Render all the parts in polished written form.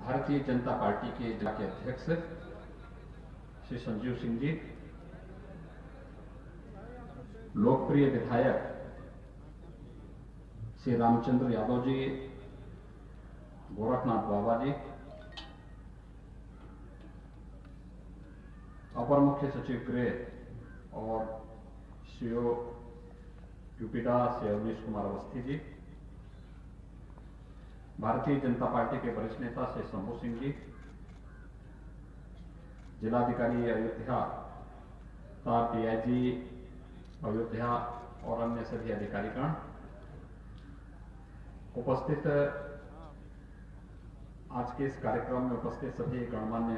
Bharatiya Janata party के जिला के अध्यक्ष श्री संजीव सिंह जी, लोकप्रिय विधायक श्री रामचंद्र यादव जी, गोरखनाथ बाबा जी, अपर मुख्य सचिव गृह और सीओ यूपीडा श्री अवनीश कुमार अवस्थी जी, भारतीय जनता पार्टी के वरिष्ठ नेता श्री शंभू सिंह जी, जिलाधिकारी अयोध्या तथा डीआईजी अयोध्या और अन्य सभी अधिकारीगण, उपस्थित आज के इस कार्यक्रम में उपस्थित सभी गणमान्य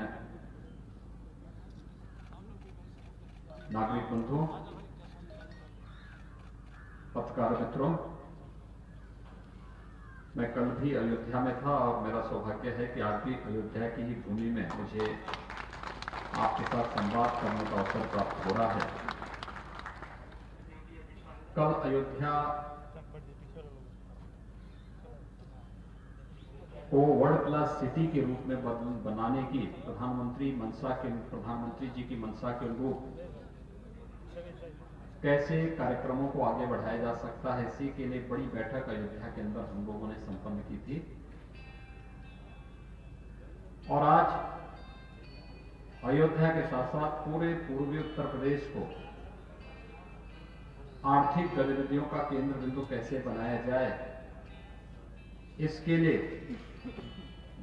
नागरिक बंधुओं, पत्रकार मित्रों, मैं कल भी अयोध्या में था और मेरा सौभाग्य है कि आज भी अयोध्या की ही भूमि में मुझे आपके साथ संवाद करने का अवसर प्राप्त हो रहा है। कल अयोध्या को वर्ल्ड क्लास सिटी के रूप में बनाने की प्रधानमंत्री जी की मंशा के अनुरूप कैसे कार्यक्रमों को आगे बढ़ाया जा सकता है, इसी के लिए बड़ी बैठक अयोध्या के अंदर हम लोगों ने संपन्न की थी। और आज अयोध्या के साथ साथ पूरे पूर्वी उत्तर प्रदेश को आर्थिक गतिविधियों का केंद्र बिंदु कैसे बनाया जाए, इसके लिए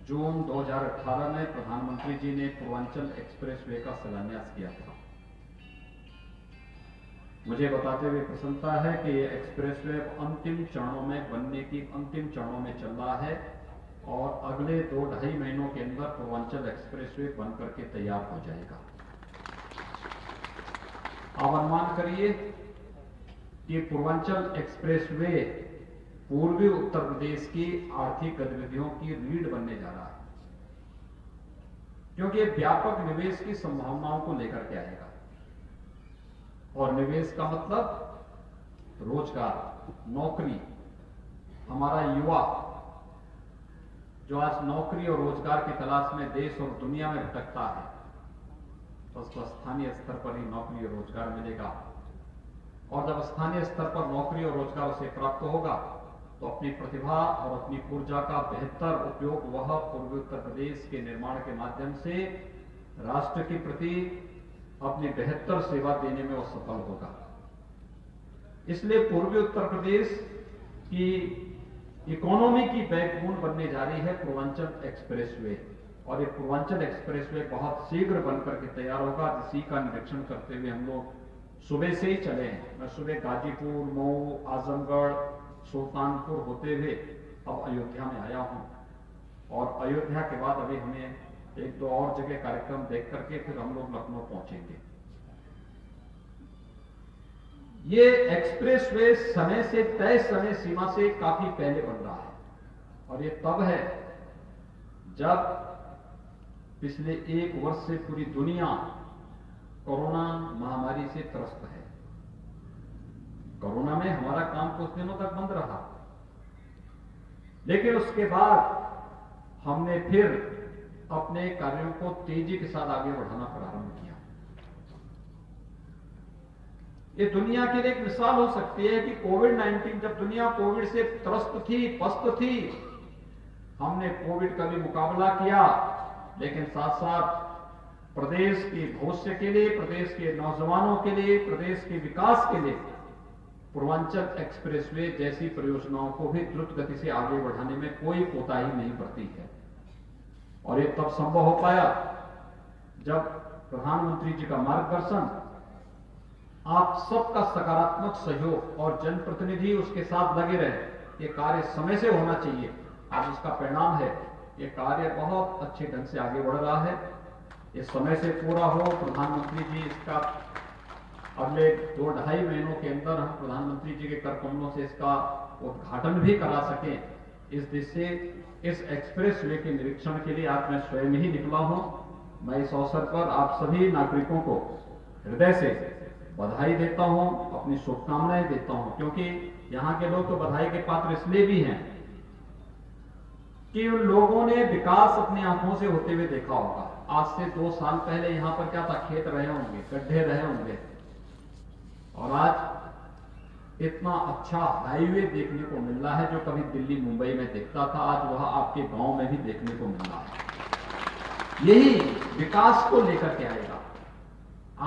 जून 2018 में प्रधानमंत्री जी ने पूर्वांचल एक्सप्रेसवे का शिलान्यास किया था। मुझे बताते हुए प्रसन्नता है कि ये एक्सप्रेसवे अंतिम चरणों में बनने की अंतिम चरणों में चल रहा है और अगले 2-2.5 महीनों के अंदर पूर्वांचल एक्सप्रेसवे बनकर के तैयार हो जाएगा। आप अनुमान करिए कि पूर्वांचल एक्सप्रेसवे पूर्वी उत्तर प्रदेश की आर्थिक गतिविधियों की रीढ़ बनने जा रहा है, क्योंकि व्यापक निवेश की संभावनाओं को लेकर के आएगा। और निवेश का मतलब रोजगार, नौकरी। हमारा युवा जो आज नौकरी और रोजगार की तलाश में देश और दुनिया में भटकता है, तो उसको स्थानीय स्तर पर ही नौकरी और रोजगार मिलेगा। और जब स्थानीय स्तर पर नौकरी और रोजगार उसे प्राप्त होगा तो अपनी प्रतिभा और अपनी ऊर्जा का बेहतर उपयोग वह पूर्वी उत्तर प्रदेश के निर्माण के माध्यम से राष्ट्र के प्रति अपनी बेहतर सेवा देने में वो सफल होगा। इसलिए पूर्वी उत्तर प्रदेश की इकोनॉमी की बैकबोन बनने जा रही है पूर्वांचल एक्सप्रेसवे। और ये पूर्वांचल एक्सप्रेसवे बहुत शीघ्र बनकर के तैयार होगा, जिसी का निरीक्षण करते हुए हम लोग सुबह से ही चले हैं। मैं सुबह गाजीपुर, मऊ, आजमगढ़, सुल्तानपुर होते हुए अब अयोध्या में आया हूं। और अयोध्या के बाद अभी हमें 1-2 और जगह कार्यक्रम देख करके फिर हम लोग लखनऊ पहुंचेंगे। ये एक्सप्रेसवे समय से तय समय सीमा से काफी पहले बन रहा है और ये तब है जब पिछले 1 वर्ष से पूरी दुनिया कोरोना महामारी से त्रस्त है। कोरोना में हमारा काम कुछ दिनों तक बंद रहा, लेकिन उसके बाद हमने फिर अपने कार्यों को तेजी के साथ आगे बढ़ाना प्रारंभ किया। ये दुनिया के लिए एक मिसाल हो सकती है कि कोविड-19 जब दुनिया कोविड से त्रस्त थी, पस्त थी, हमने कोविड का भी मुकाबला किया, लेकिन साथ साथ प्रदेश के भविष्य के लिए, प्रदेश के नौजवानों के लिए, प्रदेश के विकास के लिए पूर्वांचल एक्सप्रेसवे जैसी परियोजनाओं को भी द्रुत गति से आगे बढ़ाने में कोई कोताही नहीं बरती है। और ये तब संभव हो पाया जब प्रधानमंत्री जी का मार्गदर्शन, आप सबका सकारात्मक सहयोग और जनप्रतिनिधि उसके साथ लगे रहे। ये कार्य समय से होना चाहिए। आज इसका परिणाम है ये कार्य बहुत अच्छे ढंग से आगे बढ़ रहा है। ये समय से पूरा हो, प्रधानमंत्री जी इसका अगले 2-2.5 महीनों के अंदर हम प्रधानमंत्री जी के कर कमलों से इसका उद्घाटन भी करा सकें। इस दिशा से इस एक्सप्रेसवे के निरीक्षण के लिए आज मैं स्वयं ही निकला हूं। मैं इस अवसर पर आप सभी नागरिकों को हृदय से बधाई देता हूं, अपनी शुभकामनाएं देता हूं, क्योंकि यहां के लोग तो बधाई के पात्र इसलिए भी हैं कि उन लोगों ने विकास अपनी आंखों से होते हुए देखा होगा। आज से 2 साल पहले यहां पर क्या था, खेत रहे होंगे, गड्ढे रहे होंगे, और आज इतना अच्छा हाईवे देखने को मिल रहा है जो कभी दिल्ली मुंबई में दिखता था, आज वह आपके गांव में भी देखने को मिल रहा है। यही विकास को लेकर के आएगा।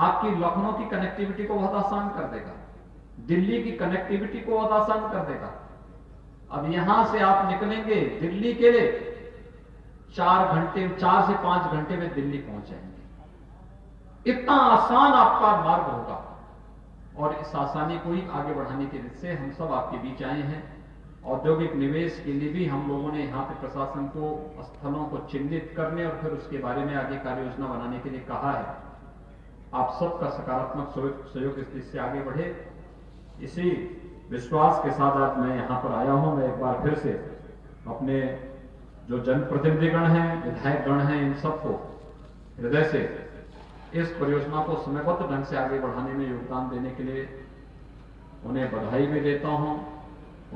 आपकी लखनऊ की कनेक्टिविटी को बहुत आसान कर देगा, दिल्ली की कनेक्टिविटी को बहुत आसान कर देगा। अब यहां से आप निकलेंगे दिल्ली के लिए 4 से 5 घंटे में दिल्ली पहुंच जाएंगे। इतना आसान आपका मार्ग होगा, और इस आसानी को ही आगे बढ़ाने के लिए हम सब आपके बीच आए हैं। औद्योगिक निवेश के लिए भी हम लोगों ने यहाँ पे प्रशासन को स्थलों को चिन्हित करने और फिर उसके बारे में आगे कार्य योजना बनाने के लिए कहा है। आप सबका सकारात्मक सहयोग इस दिशा से आगे बढ़े, इसी विश्वास के साथ आज मैं यहाँ पर आया हूँ। मैं एक बार फिर से अपने जो जनप्रतिनिधिगण हैं, विधायकगण हैं, इन सबको हृदय से इस परियोजना को समयबद्ध ढंग से आगे बढ़ाने में योगदान देने के लिए उन्हें बधाई भी देता हूं,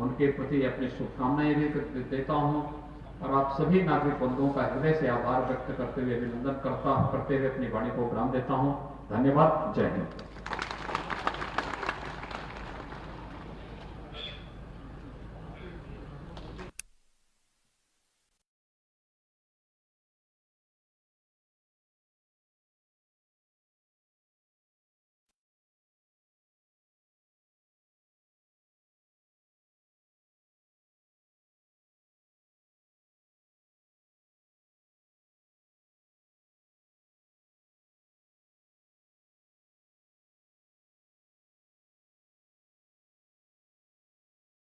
उनके प्रति अपनी शुभकामनाएं भी देता हूं, और आप सभी नागरिक बंधुओं का हृदय से आभार व्यक्त करते हुए, अभिनंदन करते हुए अपनी वाणी को विराम देता हूं। धन्यवाद। जय हिंद।